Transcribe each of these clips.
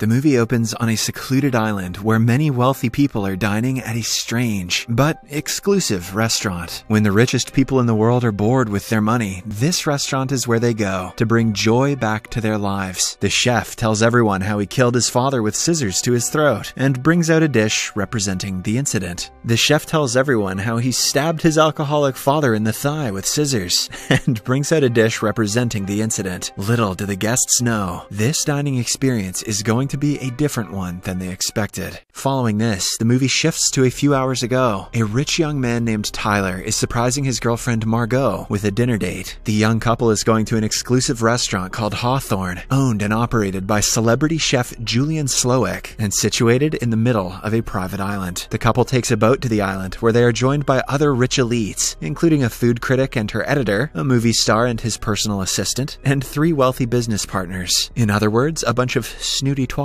The movie opens on a secluded island where many wealthy people are dining at a strange but exclusive restaurant. When the richest people in the world are bored with their money, this restaurant is where they go to bring joy back to their lives. The chef tells everyone how he killed his father with scissors to his throat and brings out a dish representing the incident. The chef tells everyone how he stabbed his alcoholic father in the thigh with scissors and brings out a dish representing the incident. Little do the guests know, this dining experience is going to be a different one than they expected. Following this, the movie shifts to a few hours ago. A rich young man named Tyler is surprising his girlfriend Margot with a dinner date. The young couple is going to an exclusive restaurant called Hawthorne, owned and operated by celebrity chef Julian Slowik, and situated in the middle of a private island. The couple takes a boat to the island, where they are joined by other rich elites, including a food critic and her editor, a movie star and his personal assistant, and 3 wealthy business partners. In other words, a bunch of snooty twats.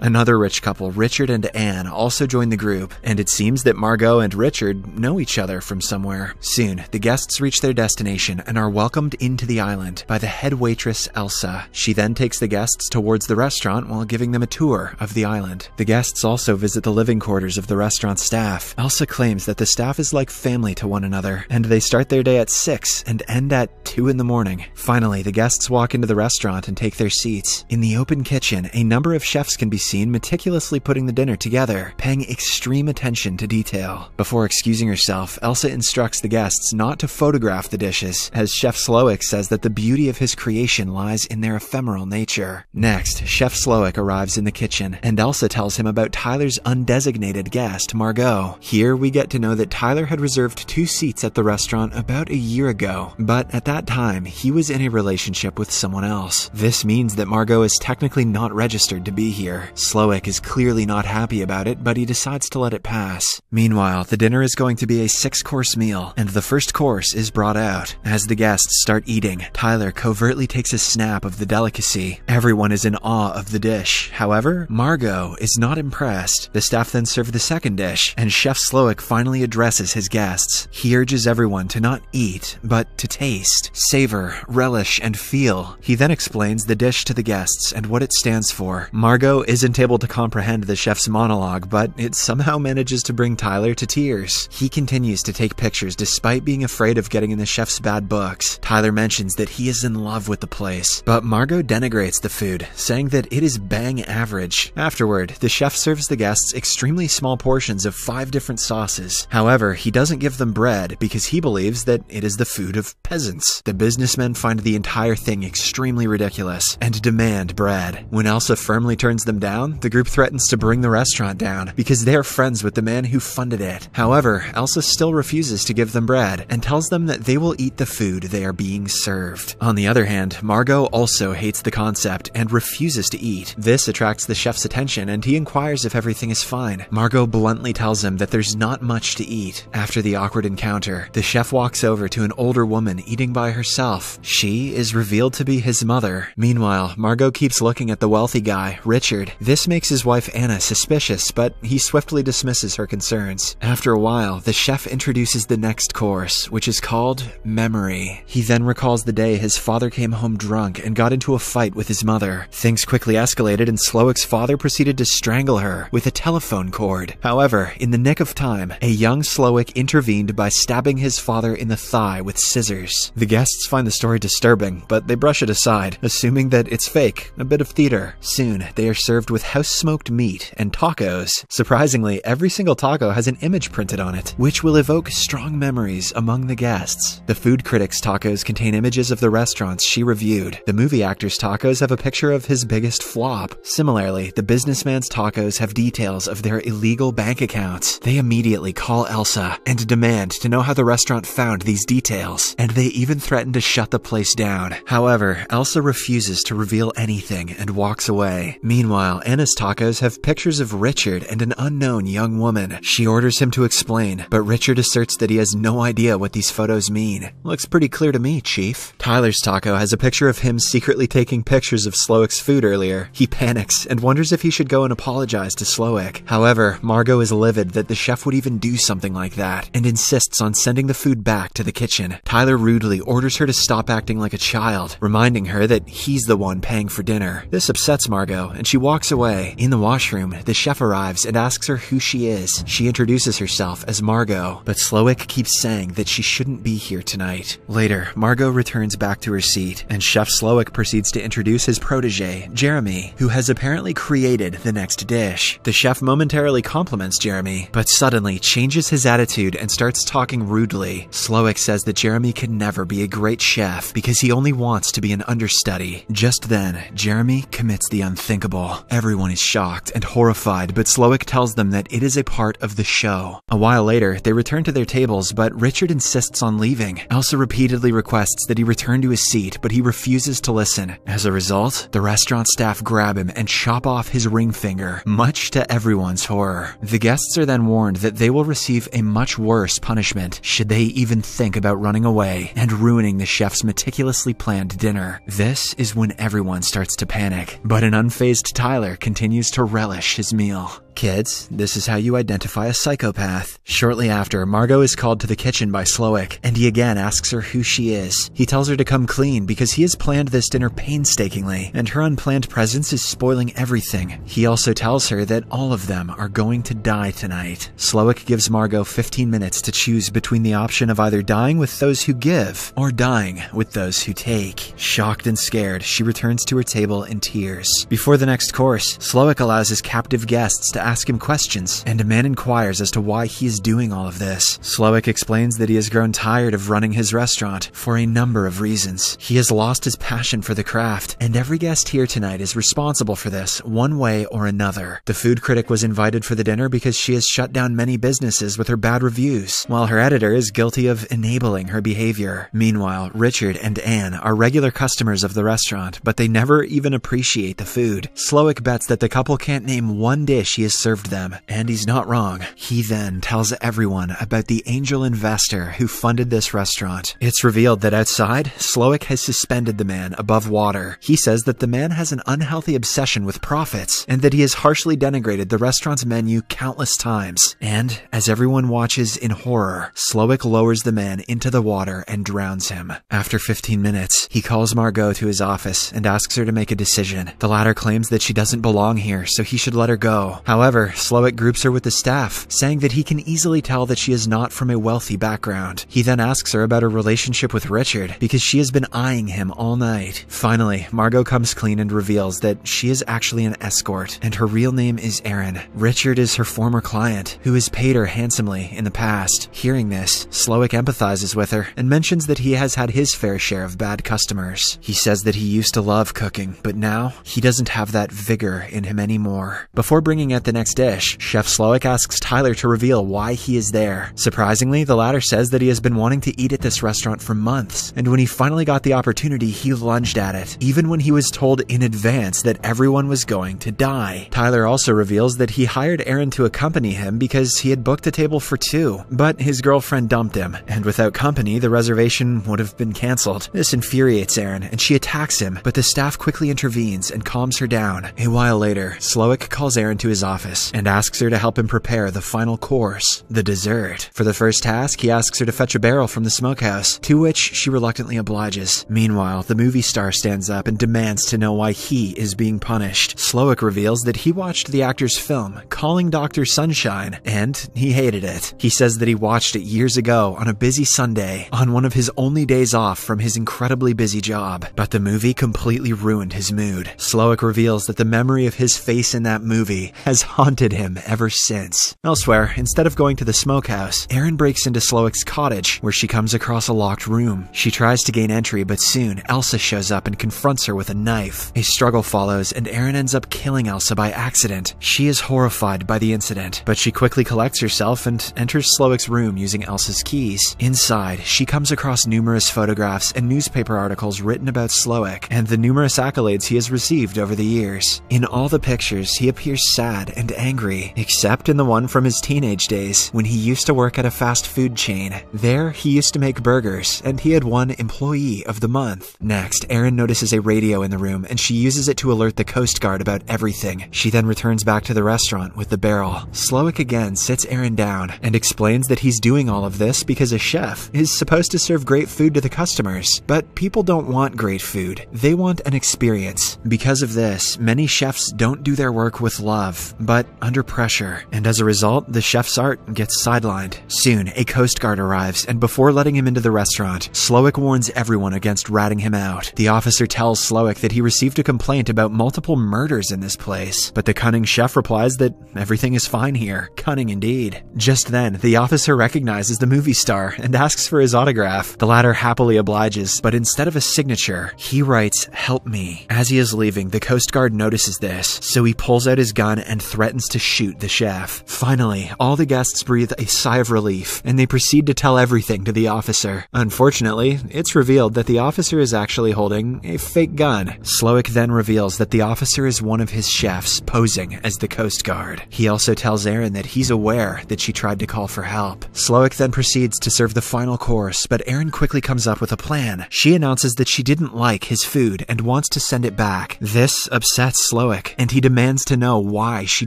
Another rich couple, Richard and Anne, also join the group, and it seems that Margot and Richard know each other from somewhere. Soon, the guests reach their destination and are welcomed into the island by the head waitress Elsa. She then takes the guests towards the restaurant while giving them a tour of the island. The guests also visit the living quarters of the restaurant staff. Elsa claims that the staff is like family to one another, and they start their day at 6 and end at 2 in the morning. Finally, the guests walk into the restaurant and take their seats. In the open kitchen, a number of chefs can be seen meticulously putting the dinner together, paying extreme attention to detail. Before excusing herself, Elsa instructs the guests not to photograph the dishes, as Chef Slowik says that the beauty of his creation lies in their ephemeral nature. Next, Chef Slowik arrives in the kitchen, and Elsa tells him about Tyler's undesignated guest, Margot. Here we get to know that Tyler had reserved 2 seats at the restaurant about a year ago, but at that time, he was in a relationship with someone else. This means that Margot is technically not registered to be here. Slowik is clearly not happy about it, but he decides to let it pass. Meanwhile, the dinner is going to be a 6-course meal, and the first course is brought out. As the guests start eating, Tyler covertly takes a snap of the delicacy. Everyone is in awe of the dish. However, Margot is not impressed. The staff then serve the second dish, and Chef Slowik finally addresses his guests. He urges everyone to not eat, but to taste, savor, relish, and feel. He then explains the dish to the guests and what it stands for. Margot isn't able to comprehend the chef's monologue, but it somehow manages to bring Tyler to tears. He continues to take pictures despite being afraid of getting in the chef's bad books. Tyler mentions that he is in love with the place, but Margot denigrates the food, saying that it is bang average. Afterward, the chef serves the guests extremely small portions of 5 different sauces. However, he doesn't give them bread because he believes that it is the food of peasants. The businessmen find the entire thing extremely ridiculous and demand bread. When Elsa firmly turns them down, the group threatens to bring the restaurant down because they are friends with the man who funded it. However, Elsa still refuses to give them bread and tells them that they will eat the food they are being served. On the other hand, Margot also hates the concept and refuses to eat. This attracts the chef's attention and he inquires if everything is fine. Margot bluntly tells him that there's not much to eat. After the awkward encounter, the chef walks over to an older woman eating by herself. She is revealed to be his mother. Meanwhile, Margot keeps looking at the wealthy guy, Richard. This makes his wife Anna suspicious, but he swiftly dismisses her concerns. After a while, the chef introduces the next course, which is called Memory. He then recalls the day his father came home drunk and got into a fight with his mother. Things quickly escalated and Slowik's father proceeded to strangle her with a telephone cord. However, in the nick of time, a young Slowik intervened by stabbing his father in the thigh with scissors. The guests find the story disturbing, but they brush it aside, assuming that it's fake, a bit of theater. Soon, they are served with house-smoked meat and tacos. Surprisingly, every single taco has an image printed on it, which will evoke strong memories among the guests. The food critic's tacos contain images of the restaurants she reviewed. The movie actor's tacos have a picture of his biggest flop. Similarly, the businessman's tacos have details of their illegal bank accounts. They immediately call Elsa and demand to know how the restaurant found these details, and they even threaten to shut the place down. However, Elsa refuses to reveal anything and walks away. Meanwhile, Anna's tacos have pictures of Richard and an unknown young woman. She orders him to explain, but Richard asserts that he has no idea what these photos mean. Looks pretty clear to me, Chief. Tyler's taco has a picture of him secretly taking pictures of Slowik's food earlier. He panics and wonders if he should go and apologize to Slowik. However, Margot is livid that the chef would even do something like that and insists on sending the food back to the kitchen. Tyler rudely orders her to stop acting like a child, reminding her that he's the one paying for dinner. This upsets Margot, and she walks away. In the washroom, the chef arrives and asks her who she is. She introduces herself as Margot, but Slowick keeps saying that she shouldn't be here tonight. Later, Margot returns back to her seat, and Chef Slowick proceeds to introduce his protege, Jeremy, who has apparently created the next dish. The chef momentarily compliments Jeremy, but suddenly changes his attitude and starts talking rudely. Slowick says that Jeremy can never be a great chef because he only wants to be an understudy. Just then, Jeremy commits the unthinkable. Everyone is shocked and horrified, but Slowick tells them that it is a part of the show. A while later, they return to their tables, but Richard insists on leaving. Elsa repeatedly requests that he return to his seat, but he refuses to listen. As a result, the restaurant staff grab him and chop off his ring finger, much to everyone's horror. The guests are then warned that they will receive a much worse punishment should they even think about running away and ruining the chef's meticulously planned dinner. This is when everyone starts to panic, but an unfazed Tyler continues to relish his meal. Kids, this is how you identify a psychopath. Shortly after, Margot is called to the kitchen by Slowick, and he again asks her who she is. He tells her to come clean because he has planned this dinner painstakingly, and her unplanned presence is spoiling everything. He also tells her that all of them are going to die tonight. Slowick gives Margot 15 minutes to choose between the option of either dying with those who give, or dying with those who take. Shocked and scared, she returns to her table in tears. Before the next course, Slowick allows his captive guests to ask him questions, and a man inquires as to why he is doing all of this. Slowick explains that he has grown tired of running his restaurant for a number of reasons. He has lost his passion for the craft, and every guest here tonight is responsible for this one way or another. The food critic was invited for the dinner because she has shut down many businesses with her bad reviews, while her editor is guilty of enabling her behavior. Meanwhile, Richard and Anne are regular customers of the restaurant, but they never even appreciate the food. Slowick bets that the couple can't name one dish he has served them, and he's not wrong. He then tells everyone about the angel investor who funded this restaurant. It's revealed that outside, Slowick has suspended the man above water. He says that the man has an unhealthy obsession with profits, and that he has harshly denigrated the restaurant's menu countless times. And, as everyone watches in horror, Slowick lowers the man into the water and drowns him. After 15 minutes, he calls Margot to his office and asks her to make a decision. The latter claims that she doesn't belong here, so he should let her go. However, Slowick groups her with the staff, saying that he can easily tell that she is not from a wealthy background. He then asks her about her relationship with Richard, because she has been eyeing him all night. Finally, Margot comes clean and reveals that she is actually an escort, and her real name is Erin. Richard is her former client, who has paid her handsomely in the past. Hearing this, Slowick empathizes with her, and mentions that he has had his fair share of bad customers. He says that he used to love cooking, but now, he doesn't have that vigor in him anymore. Before bringing out the next dish, Chef Slowick asks Tyler to reveal why he is there. Surprisingly, the latter says that he has been wanting to eat at this restaurant for months, and when he finally got the opportunity, he lunged at it, even when he was told in advance that everyone was going to die. Tyler also reveals that he hired Erin to accompany him because he had booked a table for two, but his girlfriend dumped him, and without company, the reservation would have been cancelled. This infuriates Erin, and she attacks him, but the staff quickly intervenes and calms her down. A while later, Slowick calls Erin to his office and asks her to help him prepare the final course, the dessert. For the first task, he asks her to fetch a barrel from the smokehouse, to which she reluctantly obliges. Meanwhile, the movie star stands up and demands to know why he is being punished. Slowick reveals that he watched the actor's film, Calling Dr. Sunshine, and he hated it. He says that he watched it years ago on a busy Sunday, on one of his only days off from his incredibly busy job, but the movie completely ruined his mood. Slowick reveals that the memory of his face in that movie has haunted him ever since. Elsewhere, instead of going to the smokehouse, Erin breaks into Slowick's cottage, where she comes across a locked room. She tries to gain entry, but soon Elsa shows up and confronts her with a knife. A struggle follows, and Erin ends up killing Elsa by accident. She is horrified by the incident, but she quickly collects herself and enters Slowick's room using Elsa's keys. Inside, she comes across numerous photographs and newspaper articles written about Slowick and the numerous accolades he has received over the years. In all the pictures, he appears sad and and angry, except in the one from his teenage days when he used to work at a fast food chain. There, he used to make burgers, and he had won Employee of the Month. Next, Erin notices a radio in the room, and she uses it to alert the Coast Guard about everything. She then returns back to the restaurant with the barrel. Slowick again sits Erin down and explains that he's doing all of this because a chef is supposed to serve great food to the customers. But people don't want great food. They want an experience. Because of this, many chefs don't do their work with love, but under pressure. And as a result, the chef's art gets sidelined. Soon, a Coast Guard arrives, and before letting him into the restaurant, Slowick warns everyone against ratting him out. The officer tells Slowick that he received a complaint about multiple murders in this place, but the cunning chef replies that everything is fine here. Cunning indeed. Just then, the officer recognizes the movie star and asks for his autograph. The latter happily obliges, but instead of a signature, he writes, "Help me." As he is leaving, the Coast Guard notices this, so he pulls out his gun and threatens to shoot the chef. Finally, all the guests breathe a sigh of relief, and they proceed to tell everything to the officer. Unfortunately, it's revealed that the officer is actually holding a fake gun. Slowick then reveals that the officer is one of his chefs, posing as the Coast Guard. He also tells Erin that he's aware that she tried to call for help. Slowick then proceeds to serve the final course, but Erin quickly comes up with a plan. She announces that she didn't like his food and wants to send it back. This upsets Slowick, and he demands to know why she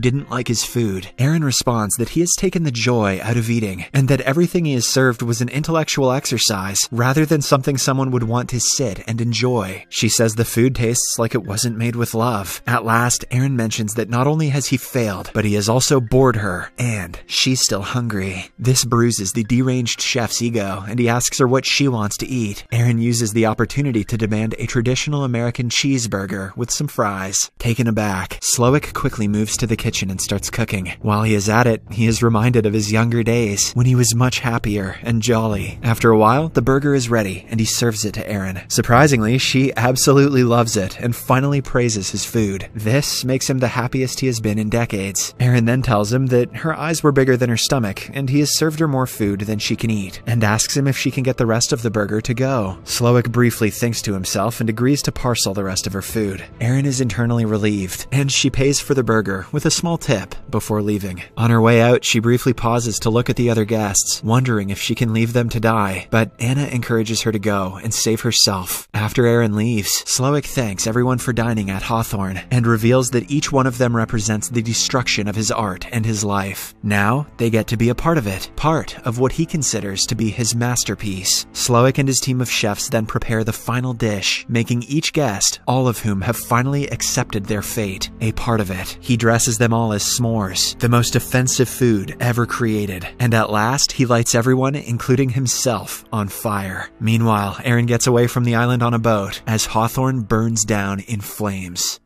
didn't like his food. Erin responds that he has taken the joy out of eating, and that everything he has served was an intellectual exercise, rather than something someone would want to sit and enjoy. She says the food tastes like it wasn't made with love. At last, Erin mentions that not only has he failed, but he has also bored her, and she's still hungry. This bruises the deranged chef's ego, and he asks her what she wants to eat. Erin uses the opportunity to demand a traditional American cheeseburger with some fries. Taken aback, Slowick quickly moves to the kitchen and starts cooking. While he is at it, he is reminded of his younger days, when he was much happier and jolly. After a while, the burger is ready, and he serves it to Erin. Surprisingly, she absolutely loves it, and finally praises his food. This makes him the happiest he has been in decades. Erin then tells him that her eyes were bigger than her stomach, and he has served her more food than she can eat, and asks him if she can get the rest of the burger to go. Slowick briefly thinks to himself and agrees to parcel the rest of her food. Erin is internally relieved, and she pays for the burger with a small tip before leaving. On her way out, she briefly pauses to look at the other guests, wondering if she can leave them to die, but Anna encourages her to go and save herself. After Erin leaves, Slowick thanks everyone for dining at Hawthorne, and reveals that each one of them represents the destruction of his art and his life. Now, they get to be a part of it, part of what he considers to be his masterpiece. Slowick and his team of chefs then prepare the final dish, making each guest, all of whom have finally accepted their fate, a part of it. He dresses them all as s'mores, the most offensive food ever created, and at last he lights everyone, including himself, on fire. Meanwhile, Erin gets away from the island on a boat as Hawthorne burns down in flames.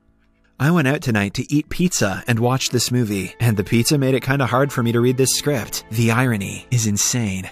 I went out tonight to eat pizza and watch this movie, and the pizza made it kinda hard for me to read this script. The irony is insane.